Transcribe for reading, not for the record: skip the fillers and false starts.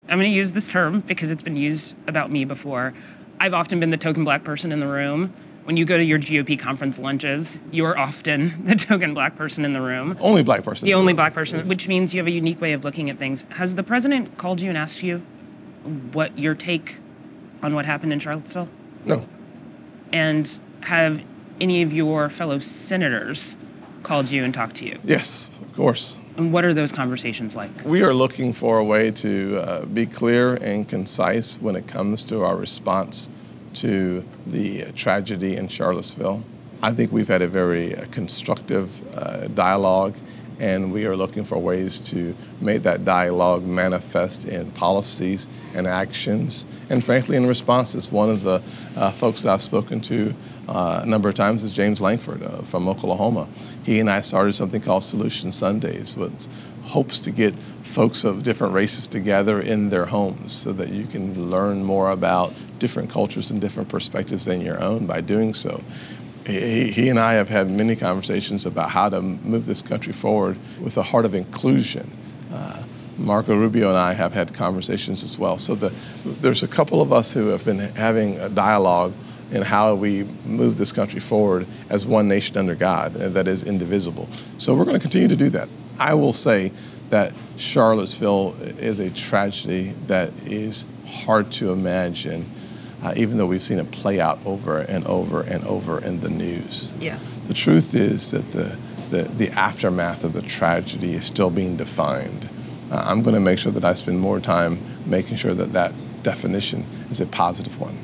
I'm going to use this term because it's been used about me before. I've often been the token black person in the room. When you go to your GOP conference lunches, you are often the token black person in the room. Only black person. The only black person, which means you have a unique way of looking at things. Has the president called you and asked you what your take on what happened in Charlottesville? No. And have any of your fellow senators called you and talked to you? Yes, of course. And what are those conversations like? We are looking for a way to be clear and concise when it comes to our response to the tragedy in Charlottesville. I think we've had a very constructive dialogue, and we are looking for ways to make that dialogue manifest in policies and actions, and frankly in responses. One of the folks that I've spoken to a number of times is James Langford from Oklahoma. He and I started something called Solution Sundays, which hopes to get folks of different races together in their homes so that you can learn more about different cultures and different perspectives than your own by doing so. He and I have had many conversations about how to move this country forward with a heart of inclusion. Marco Rubio and I have had conversations as well. So there's a couple of us who have been having a dialogue in how we move this country forward as one nation under God that is indivisible. So we're going to continue to do that. I will say that Charlottesville is a tragedy that is hard to imagine, even though we've seen it play out over and over and over in the news. Yeah. The truth is that the aftermath of the tragedy is still being defined. I'm going to make sure that I spend more time making sure that that definition is a positive one.